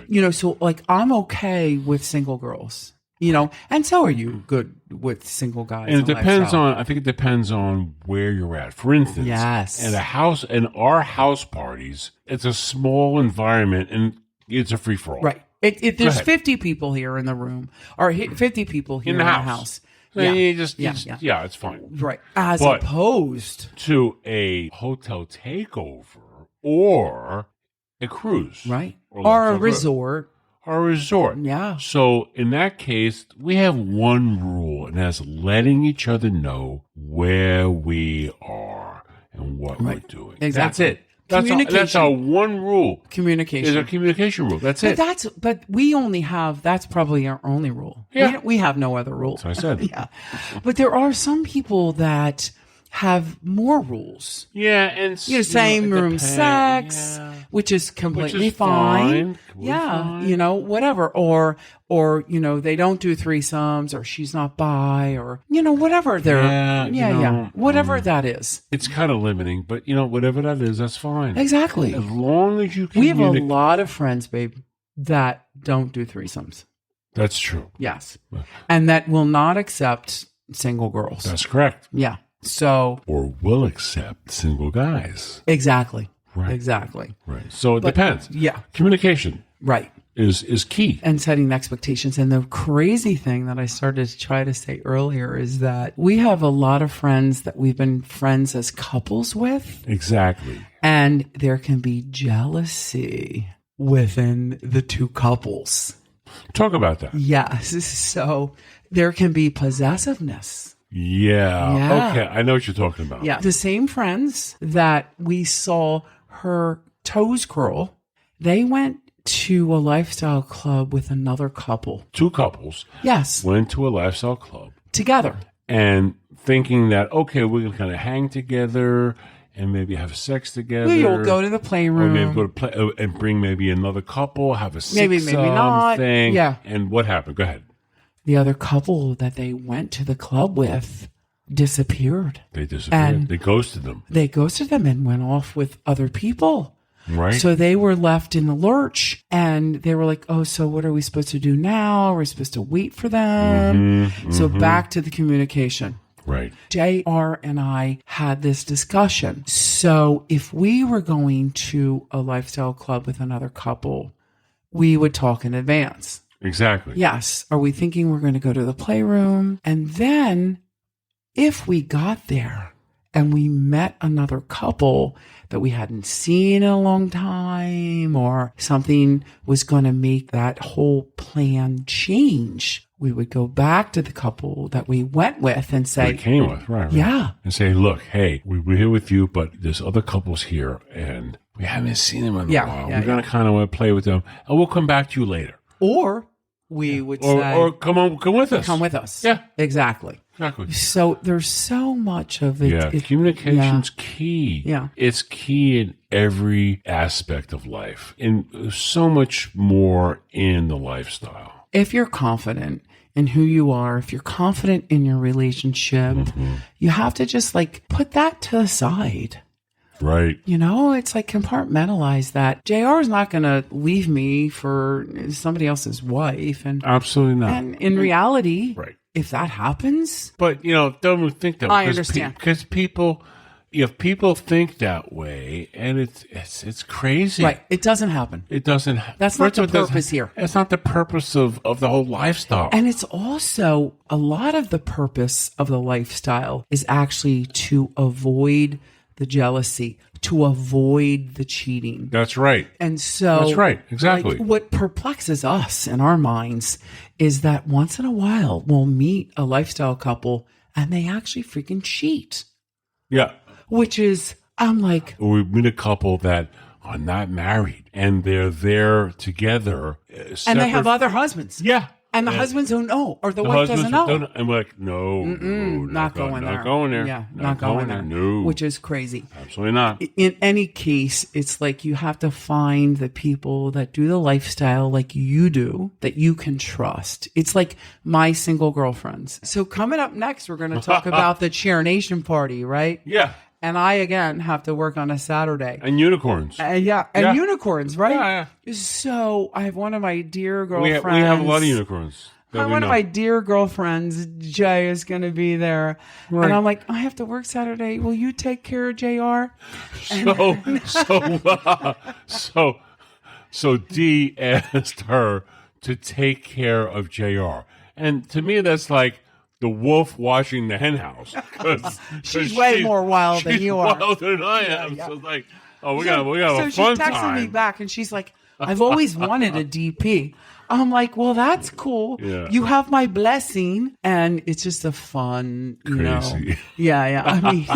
Speaker 2: Right. So like, I'm okay with single girls. And so are you good with single guys.
Speaker 1: And it depends I think it depends on where you're at. For instance, in our house parties, it's a small environment and it's a free for all.
Speaker 2: Right. There's
Speaker 1: ahead.
Speaker 2: 50 people here in the room, or 50 people here in the house.
Speaker 1: So you just, it's fine.
Speaker 2: Right. As
Speaker 1: But
Speaker 2: opposed
Speaker 1: to a hotel takeover or a cruise.
Speaker 2: right. Or a
Speaker 1: lifestyle cruise.
Speaker 2: resort.
Speaker 1: Or a resort.
Speaker 2: Yeah.
Speaker 1: So in that case, we have one rule, and that's letting each other know where we are and what we're doing.
Speaker 2: Exactly.
Speaker 1: That's it.
Speaker 2: Communication.
Speaker 1: That's our one rule.
Speaker 2: Communication.
Speaker 1: Is a communication rule. That's it.
Speaker 2: But we only have, that's probably our only rule.
Speaker 1: Yeah.
Speaker 2: We have no other rule.
Speaker 1: That's what I said.
Speaker 2: Yeah. But there are some people that have more rules.
Speaker 1: Yeah, and
Speaker 2: Same
Speaker 1: it
Speaker 2: room
Speaker 1: depends.
Speaker 2: sex,
Speaker 1: Yeah.
Speaker 2: which is completely
Speaker 1: Which is
Speaker 2: fine.
Speaker 1: Completely
Speaker 2: Yeah,
Speaker 1: fine.
Speaker 2: whatever. Or they don't do threesomes, or she's not bi, or whatever they're whatever that is.
Speaker 1: It's kind of limiting, but whatever that is, that's fine.
Speaker 2: Exactly.
Speaker 1: As long as you
Speaker 2: We have a
Speaker 1: communicate.
Speaker 2: lot of friends, babe, that don't do threesomes.
Speaker 1: That's true.
Speaker 2: Yes. And that will not accept single girls.
Speaker 1: That's correct.
Speaker 2: Yeah. So
Speaker 1: Or will accept single guys.
Speaker 2: exactly.
Speaker 1: Right.
Speaker 2: Exactly.
Speaker 1: Right. So it depends.
Speaker 2: Yeah.
Speaker 1: Communication
Speaker 2: Right.
Speaker 1: is key.
Speaker 2: And setting expectations. And the crazy thing that I started to try to say earlier is that we have a lot of friends that we've been friends as couples with,
Speaker 1: Exactly.
Speaker 2: and there can be jealousy within the two couples.
Speaker 1: Talk about that.
Speaker 2: Yes. So there can be possessiveness.
Speaker 1: Yeah. Okay. I know what you're talking about.
Speaker 2: Yeah. The same friends that we saw her toes curl, they went to a lifestyle club with another couple.
Speaker 1: Two couples
Speaker 2: Yes.
Speaker 1: went to a lifestyle club
Speaker 2: Together.
Speaker 1: and thinking that, okay, we're going to kind of hang together and maybe have sex together.
Speaker 2: We'll go to the
Speaker 1: Or
Speaker 2: playroom.
Speaker 1: maybe go to play and bring maybe another couple, have a
Speaker 2: Maybe not.
Speaker 1: thing.
Speaker 2: Yeah.
Speaker 1: And what happened? Go ahead.
Speaker 2: The other couple that they went to the club with disappeared.
Speaker 1: They disappeared.
Speaker 2: And-
Speaker 1: They ghosted them.
Speaker 2: They ghosted them and went off with other people.
Speaker 1: Right.
Speaker 2: So they were left in the lurch, and they were like, oh, so what are we supposed to do now? Are we supposed to wait for them? So back to the communication.
Speaker 1: Right.
Speaker 2: JR and I had this discussion. So if we were going to a lifestyle club with another couple, we would talk in advance.
Speaker 1: Exactly.
Speaker 2: Yes. Are we thinking we're going to go to the playroom? And then if we got there and we met another couple that we hadn't seen in a long time, or something was going to make that whole plan change, we would go back to the couple that we went with and
Speaker 1: We
Speaker 2: say,
Speaker 1: came with, right.
Speaker 2: yeah,
Speaker 1: And say, look, hey, we're here with you, but there's other couples here, and we haven't seen them in a while.
Speaker 2: Yeah,
Speaker 1: We're going to kind of want to play with them, and we'll come back to you later.
Speaker 2: or we would say,
Speaker 1: Or come with us.
Speaker 2: come with us.
Speaker 1: Yeah.
Speaker 2: Exactly.
Speaker 1: Exactly.
Speaker 2: So there's so much of it.
Speaker 1: Yeah, communication's key.
Speaker 2: Yeah.
Speaker 1: It's key in every aspect of life, and so much more in the lifestyle.
Speaker 2: If you're confident in who you are, if you're confident in your relationship, you have to just put that to the side.
Speaker 1: Right.
Speaker 2: It's compartmentalize that. JR is not going to leave me for somebody else's wife. And
Speaker 1: Absolutely not.
Speaker 2: in reality,
Speaker 1: Right.
Speaker 2: if that happens,
Speaker 1: But, don't think that.
Speaker 2: I understand.
Speaker 1: Because people, if people think that way, and it's crazy.
Speaker 2: right, it doesn't happen.
Speaker 1: It doesn't.
Speaker 2: That's not
Speaker 1: first of
Speaker 2: the
Speaker 1: all, it doesn't-
Speaker 2: purpose here.
Speaker 1: It's not the purpose of the whole lifestyle.
Speaker 2: And it's also a lot of the purpose of the lifestyle is actually to avoid the jealousy, to avoid the cheating.
Speaker 1: That's right.
Speaker 2: And so
Speaker 1: That's right. Exactly.
Speaker 2: what perplexes us in our minds is that once in a while we'll meet a lifestyle couple and they actually freaking cheat,
Speaker 1: Yeah.
Speaker 2: which is, I'm like,
Speaker 1: Or we meet a couple that are not married and they're there together.
Speaker 2: and they have other husbands.
Speaker 1: Yeah.
Speaker 2: And the husbands don't know, or the
Speaker 1: The
Speaker 2: wife doesn't
Speaker 1: husbands
Speaker 2: know.
Speaker 1: don't- And we're like, no,
Speaker 2: Not going there.
Speaker 1: Not going there.
Speaker 2: Yeah, not going there.
Speaker 1: No.
Speaker 2: Which is crazy.
Speaker 1: Absolutely not.
Speaker 2: In any case, it's like you have to find the people that do the lifestyle like you do, that you can trust. It's like my single girlfriends. So coming up next, we're going to talk about the ShareNation party, right?
Speaker 1: Yeah.
Speaker 2: And I, again, have to work on a Saturday.
Speaker 1: And unicorns.
Speaker 2: And
Speaker 1: Yeah.
Speaker 2: unicorns, right?
Speaker 1: Yeah,
Speaker 2: So I have one of my dear
Speaker 1: We
Speaker 2: girlfriends.
Speaker 1: have a lot of unicorns. that we
Speaker 2: One
Speaker 1: know.
Speaker 2: of my dear girlfriends, Jay, is going to be there.
Speaker 1: Right.
Speaker 2: And I'm like, I have to work Saturday. Will you take care of JR?
Speaker 1: So D asked her to take care of JR. And to me, that's like the wolf watching the hen house.
Speaker 2: She's way more wild than you are.
Speaker 1: She's wilder than I am.
Speaker 2: Yeah.
Speaker 1: So it's like, oh, we got a fun
Speaker 2: So she texted
Speaker 1: time.
Speaker 2: me back, and she's like, I've always wanted a DP. I'm like, well, that's cool.
Speaker 1: Yeah.
Speaker 2: You have my blessing. And it's just a fun, you know.
Speaker 1: Crazy.
Speaker 2: Yeah. I mean,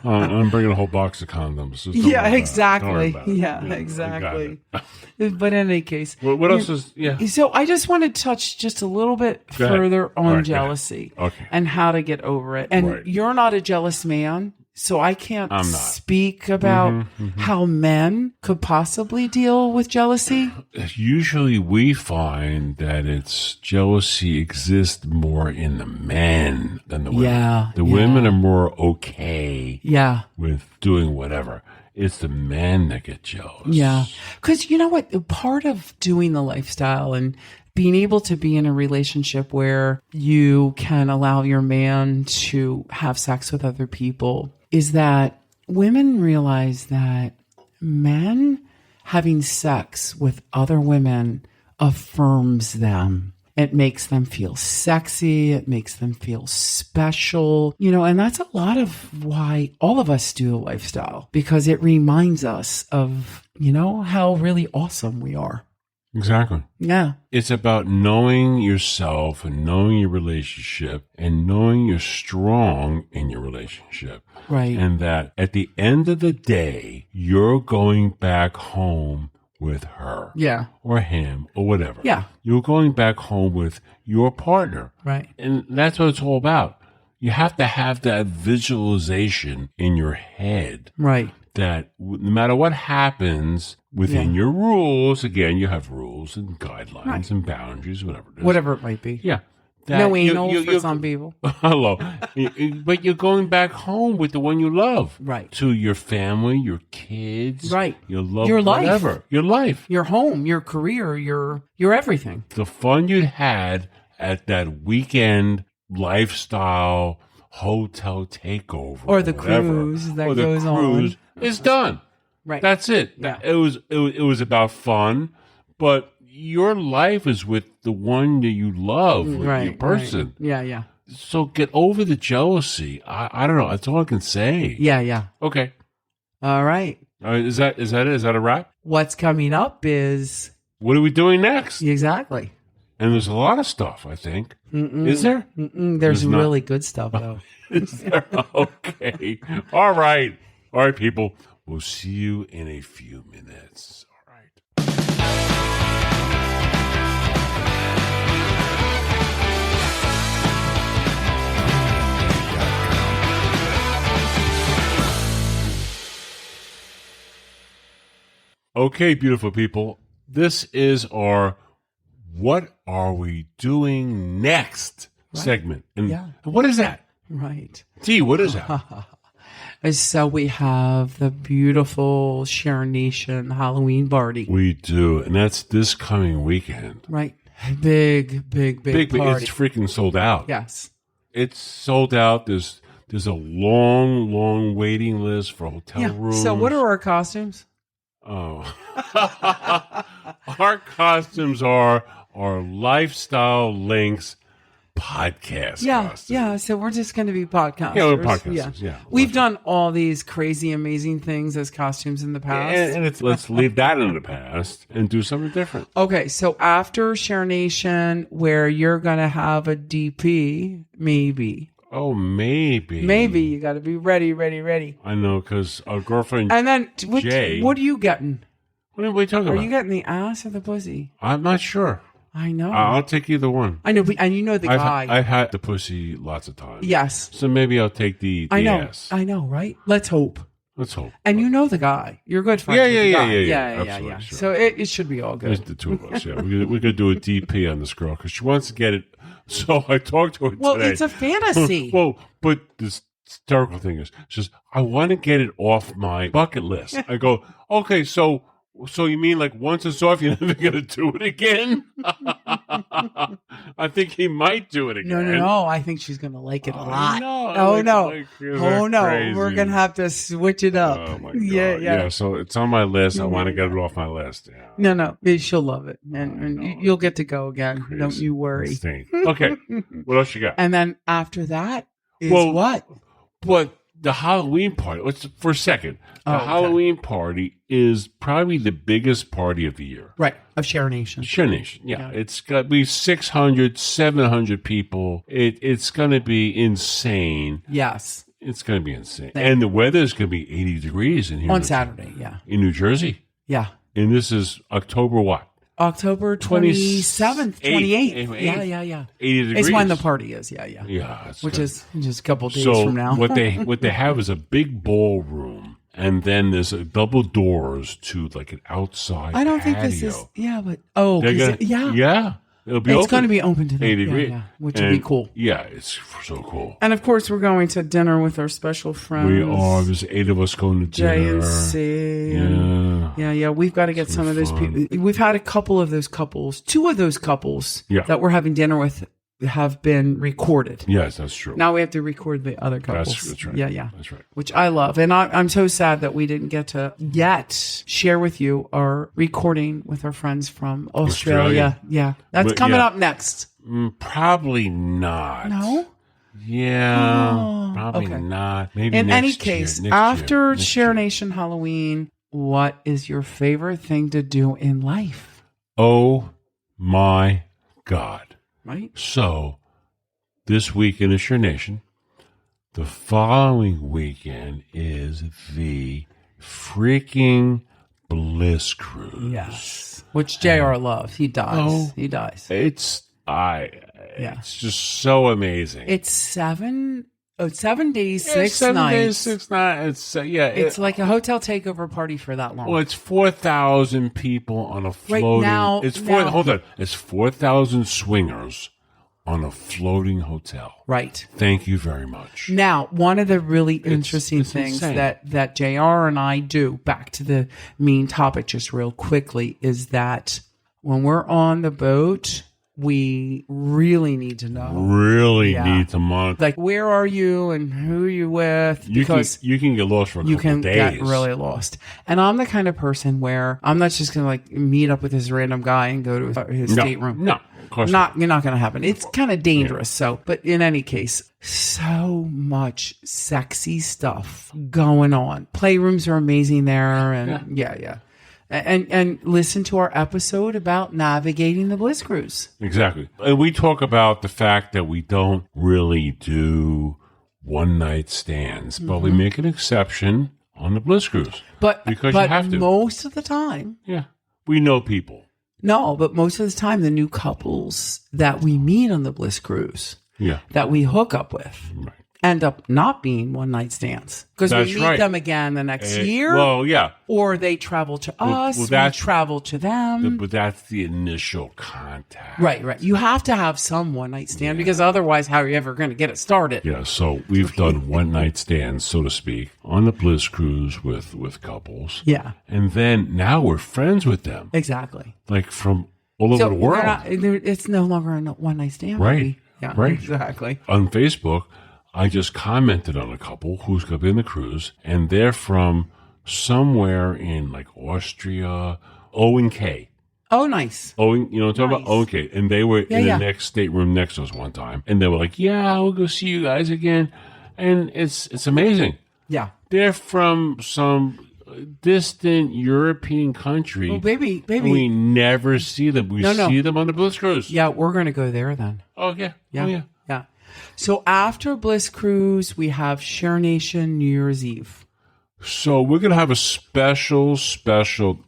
Speaker 1: I'm bringing a whole box of condoms. Just don't
Speaker 2: yeah,
Speaker 1: worry about it.
Speaker 2: exactly.
Speaker 1: Don't worry about it.
Speaker 2: Yeah,
Speaker 1: I got
Speaker 2: exactly.
Speaker 1: it.
Speaker 2: But in any case.
Speaker 1: What else is, yeah.
Speaker 2: So I just want to touch just a little bit
Speaker 1: Go ahead.
Speaker 2: further
Speaker 1: All
Speaker 2: on
Speaker 1: right, go
Speaker 2: jealousy
Speaker 1: ahead. Okay.
Speaker 2: and how to get over it. And
Speaker 1: Right.
Speaker 2: you're not a jealous man, so I can't
Speaker 1: I'm not.
Speaker 2: speak about how men could possibly deal with jealousy.
Speaker 1: Usually we find that it's jealousy exists more in the men than the women.
Speaker 2: Yeah,
Speaker 1: The
Speaker 2: yeah.
Speaker 1: women are more okay
Speaker 2: Yeah.
Speaker 1: with doing whatever. It's the men that get jealous.
Speaker 2: Yeah. Because you know what? Part of doing the lifestyle and being able to be in a relationship where you can allow your man to have sex with other people is that women realize that men having sex with other women affirms them. It makes them feel sexy. It makes them feel special, you know, and that's a lot of why all of us do a lifestyle, because it reminds us of, you know, how really awesome we are.
Speaker 1: Exactly.
Speaker 2: Yeah.
Speaker 1: It's about knowing yourself and knowing your relationship and knowing you're strong in your relationship.
Speaker 2: Right.
Speaker 1: And that at the end of the day, you're going back home with her.
Speaker 2: Yeah.
Speaker 1: Or him or whatever.
Speaker 2: Yeah.
Speaker 1: You're going back home with your partner.
Speaker 2: Right.
Speaker 1: And that's what it's all about. You have to have that visualization in your head.
Speaker 2: Right.
Speaker 1: That no matter what happens within your rules, again, you have rules and guidelines and boundaries, whatever it is.
Speaker 2: Whatever it might be.
Speaker 1: Yeah.
Speaker 2: No anal for some people.
Speaker 1: Hello. But you're going back home with the one you love.
Speaker 2: Right.
Speaker 1: To your family, your kids.
Speaker 2: Right.
Speaker 1: Your love,
Speaker 2: Your life.
Speaker 1: whatever. Your life.
Speaker 2: Your home, your career, your everything.
Speaker 1: The fun you had at that weekend lifestyle hotel takeover.
Speaker 2: Or the
Speaker 1: whatever,
Speaker 2: cruise that
Speaker 1: or the
Speaker 2: goes
Speaker 1: cruise
Speaker 2: on.
Speaker 1: is done.
Speaker 2: Right.
Speaker 1: That's it.
Speaker 2: Yeah.
Speaker 1: It was about fun, but your life is with the one that you love, with your person.
Speaker 2: Right. Yeah, yeah.
Speaker 1: So get over the jealousy. I don't know. That's all I can say.
Speaker 2: Yeah, yeah.
Speaker 1: Okay.
Speaker 2: All right.
Speaker 1: Is that it? Is that a wrap?
Speaker 2: What's coming up is
Speaker 1: What are we doing next?
Speaker 2: exactly.
Speaker 1: And there's a lot of stuff, I think. Is there?
Speaker 2: There's
Speaker 1: not.
Speaker 2: really good stuff though.
Speaker 1: Is there? Okay. All right. All right, people. We'll see you in a few minutes. All right. Okay, beautiful people. This is our What Are We Doing Next segment. And
Speaker 2: Yeah.
Speaker 1: what is that?
Speaker 2: Right.
Speaker 1: T, what is that?
Speaker 2: So we have the beautiful ShareNation Halloween party.
Speaker 1: We do. And that's this coming weekend.
Speaker 2: Right. Big party.
Speaker 1: It's freaking sold out.
Speaker 2: Yes.
Speaker 1: It's sold out. There's a long waiting list for hotel
Speaker 2: Yeah.
Speaker 1: rooms.
Speaker 2: So what are our costumes?
Speaker 1: Oh. Our costumes are our Lifestyle Links podcast costumes.
Speaker 2: Yeah. So we're just going to be podcasters.
Speaker 1: Yeah, we're podcasters, yeah.
Speaker 2: We've done all these crazy, amazing things as costumes in the past.
Speaker 1: And let's leave that in the past and do something different.
Speaker 2: Okay, so after ShareNation, where you're going to have a DP, maybe.
Speaker 1: Oh, maybe.
Speaker 2: Maybe you got to be ready.
Speaker 1: I know, because our girlfriend,
Speaker 2: And then,
Speaker 1: Jay.
Speaker 2: what are you getting?
Speaker 1: what are we talking
Speaker 2: Are
Speaker 1: about?
Speaker 2: you getting the ass or the pussy?
Speaker 1: I'm not sure.
Speaker 2: I know.
Speaker 1: I'll take either one.
Speaker 2: I know, and you know the guy.
Speaker 1: I've had the pussy lots of times.
Speaker 2: Yes.
Speaker 1: So maybe I'll take the
Speaker 2: I know.
Speaker 1: ass.
Speaker 2: I know, right? Let's hope.
Speaker 1: Let's hope.
Speaker 2: And you know the guy. You're good friends
Speaker 1: Yeah,
Speaker 2: with the
Speaker 1: yeah,
Speaker 2: guy.
Speaker 1: yeah. Absolutely, sure.
Speaker 2: So it should be all
Speaker 1: There's
Speaker 2: good.
Speaker 1: the two of us. Yeah, we're gonna do a DP on this girl because she wants to get it. So I talked to her
Speaker 2: Well,
Speaker 1: today.
Speaker 2: it's a fantasy.
Speaker 1: Well, but this hysterical thing is, she says, I want to get it off my bucket list. I go, okay, so So you mean like once it's off, you're never going to do it again? I think he might do it again.
Speaker 2: No. I think she's going to like it a lot.
Speaker 1: No.
Speaker 2: Oh, no.
Speaker 1: Oh,
Speaker 2: no.
Speaker 1: crazy.
Speaker 2: We're going to have to switch it up.
Speaker 1: Oh, my God.
Speaker 2: Yeah.
Speaker 1: So it's on my list. I want to get it off my list. Yeah.
Speaker 2: No. She'll love it. And you'll get to go again.
Speaker 1: Crazy.
Speaker 2: Don't you worry.
Speaker 1: Okay. What else you got?
Speaker 2: And then after that is what?
Speaker 1: But the Halloween party, let's for a second. The Halloween party is probably the biggest party of the year.
Speaker 2: Right. Of ShareNation.
Speaker 1: ShareNation, yeah. It's got to be 600, 700 people. It's going to be insane.
Speaker 2: Yes.
Speaker 1: It's going to be insane. And the weather is going to be 80 degrees in here.
Speaker 2: On Saturday, yeah.
Speaker 1: In New Jersey.
Speaker 2: Yeah.
Speaker 1: And this is October what?
Speaker 2: October 27th, 28th. Yeah.
Speaker 1: 80 degrees.
Speaker 2: It's when the party is. Yeah.
Speaker 1: Yeah.
Speaker 2: Which is just a couple days
Speaker 1: So
Speaker 2: from now.
Speaker 1: what they have is a big ballroom, and then there's a double doors to like an outside
Speaker 2: I don't think
Speaker 1: patio.
Speaker 2: this is. Yeah, but
Speaker 1: Yeah. It'll be
Speaker 2: it's going to be open to them.
Speaker 1: 80 degrees.
Speaker 2: Yeah, which would be cool.
Speaker 1: Yeah, it's so cool.
Speaker 2: And of course, we're going to dinner with our special friends.
Speaker 1: We are. There's 8 of us going to dinner.
Speaker 2: J and C. Yeah. We've got to get some of those people. We've had a couple of those couples. 2 of those couples that we're having dinner with have been recorded.
Speaker 1: Yes, that's true.
Speaker 2: Now we have to record the other couples.
Speaker 1: That's right.
Speaker 2: Yeah.
Speaker 1: That's right.
Speaker 2: Which I love. And I'm so sad that we didn't get to yet share with you our recording with our friends from Australia. Yeah. That's coming up next.
Speaker 1: Probably not.
Speaker 2: No?
Speaker 1: Yeah. Probably not. Maybe
Speaker 2: in
Speaker 1: next
Speaker 2: any
Speaker 1: year,
Speaker 2: case,
Speaker 1: next
Speaker 2: after
Speaker 1: year.
Speaker 2: ShareNation Halloween, what is your favorite thing to do in life?
Speaker 1: Oh my God.
Speaker 2: Right?
Speaker 1: So, this weekend is ShareNation. The following weekend is the freaking Bliss Cruise.
Speaker 2: Yes. Which JR loves. He dies. He dies.
Speaker 1: It's just so amazing.
Speaker 2: It's 7 days, 6 nights.
Speaker 1: 7 days, 6 nights.
Speaker 2: It's like a hotel takeover party for that long.
Speaker 1: Well, it's 4,000 people on a floating.
Speaker 2: now-
Speaker 1: Hold on. It's 4,000 swingers on a floating hotel.
Speaker 2: Right.
Speaker 1: Thank you very much.
Speaker 2: Now, one of the really interesting things
Speaker 1: insane.
Speaker 2: that JR and I do, back to the main topic just real quickly, is that when we're on the boat, we really need to know.
Speaker 1: Need to monitor.
Speaker 2: Like, where are you and who are you with?
Speaker 1: Because you can get lost for a couple of days.
Speaker 2: You can get really lost. And I'm the kind of person where I'm not just going to like meet up with this random guy and go to his stateroom.
Speaker 1: No, of course
Speaker 2: not. You're not going to happen. It's kind of dangerous. So, but in any case, so much sexy stuff going on. Playrooms are amazing there. And yeah. And listen to our episode about navigating the Bliss Cruise.
Speaker 1: Exactly. And we talk about the fact that we don't really do one-night stands, but we make an exception on the Bliss Cruise. Because you have to.
Speaker 2: Most of the time.
Speaker 1: Yeah. We know people.
Speaker 2: No, but most of the time, the new couples that we meet on the Bliss Cruise, that we hook up with, end up not being one-night stands. Because we meet them again the next year.
Speaker 1: Well, yeah.
Speaker 2: Or they travel to us, we travel to them.
Speaker 1: But that's the initial contact.
Speaker 2: Right. You have to have some one-night stand because otherwise, how are you ever going to get it started?
Speaker 1: Yeah, so we've done one-night stands, so to speak, on the Bliss Cruise with couples.
Speaker 2: Yeah.
Speaker 1: And then now we're friends with them.
Speaker 2: Exactly.
Speaker 1: Like from all over the world.
Speaker 2: It's no longer a one-night stand.
Speaker 1: Right.
Speaker 2: Maybe. Yeah,
Speaker 1: right.
Speaker 2: Exactly.
Speaker 1: On Facebook, I just commented on a couple who's going to be in the cruise, and they're from somewhere in like Austria, O&K.
Speaker 2: Oh, nice.
Speaker 1: You know what I'm talking about? O&K. And they were in the next stateroom next to us one time, and they were like, yeah, we'll go see you guys again. And it's amazing.
Speaker 2: Yeah.
Speaker 1: They're from some distant European country.
Speaker 2: Oh, baby.
Speaker 1: We never see them. We see them on the Bliss Cruise.
Speaker 2: Yeah, we're going to go there then.
Speaker 1: Oh, yeah.
Speaker 2: Yeah.
Speaker 1: Oh, yeah.
Speaker 2: Yeah. So after Bliss Cruise, we have ShareNation New Year's Eve.
Speaker 1: So we're going to have a special.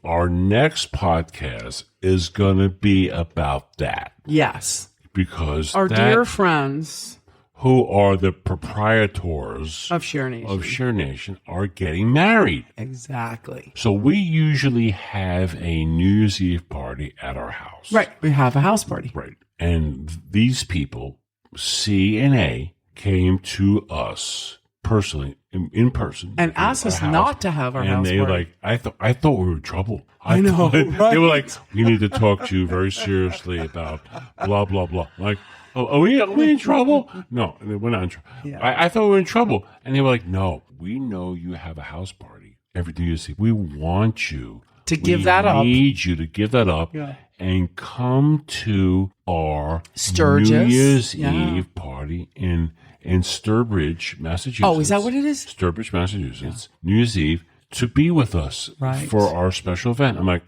Speaker 1: Our next podcast is going to be about that.
Speaker 2: Yes.
Speaker 1: Because
Speaker 2: our dear friends
Speaker 1: who are the proprietors
Speaker 2: of ShareNation
Speaker 1: are getting married.
Speaker 2: Exactly.
Speaker 1: So we usually have a New Year's Eve party at our house.
Speaker 2: Right. We have a house party.
Speaker 1: Right. And these people, C and A, came to us personally in person
Speaker 2: And asked us not to have our house
Speaker 1: they
Speaker 2: party.
Speaker 1: like, I thought we were in trouble.
Speaker 2: I know,
Speaker 1: thought-
Speaker 2: right?
Speaker 1: They were like, we need to talk to you very seriously about blah blah blah. Like, oh, are we in trouble? No, we're not in trouble.
Speaker 2: Yeah.
Speaker 1: I thought we were in trouble, and they were like, no, we know you have a house party every New Year's Eve. We want you
Speaker 2: To give that up.
Speaker 1: We need you to give that up.
Speaker 2: Yeah.
Speaker 1: And come to our
Speaker 2: Sturgis.
Speaker 1: New Year's
Speaker 2: Yeah.
Speaker 1: Eve party in Sturbridge, Massachusetts.
Speaker 2: Oh, is that what it is?
Speaker 1: Sturbridge, Massachusetts, New Year's Eve, to be with us
Speaker 2: Right.
Speaker 1: for our special event. I'm like,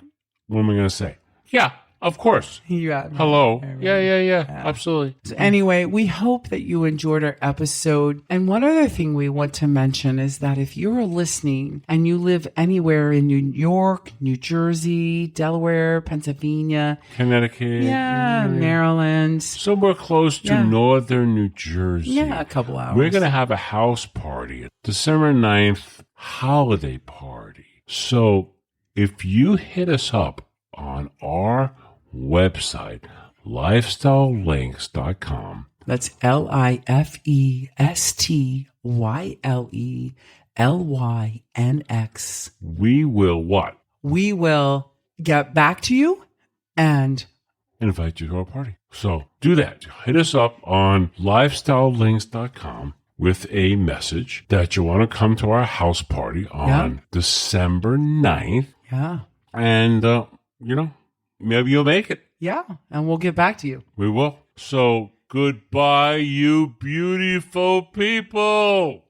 Speaker 1: what am I going to say? Yeah, of course.
Speaker 2: Yeah.
Speaker 1: Hello. Yeah. Absolutely.
Speaker 2: Anyway, we hope that you enjoyed our episode. And one other thing we want to mention is that if you're listening and you live anywhere in New York, New Jersey, Delaware, Pennsylvania,
Speaker 1: Connecticut.
Speaker 2: Maryland,
Speaker 1: Somewhere close to northern New Jersey.
Speaker 2: a couple hours.
Speaker 1: We're going to have a house party, December 9th holiday party. So if you hit us up on our website, lifestylelinks.com.
Speaker 2: That's LIFESTYLELYNX.
Speaker 1: We will what?
Speaker 2: We will get back to you and
Speaker 1: Invite you to our party. So do that. Hit us up on lifestylelinks.com with a message that you want to come to our house party on December 9th.
Speaker 2: yeah.
Speaker 1: And, maybe you'll make it.
Speaker 2: Yeah. And we'll get back to you.
Speaker 1: We will. So goodbye, you beautiful people.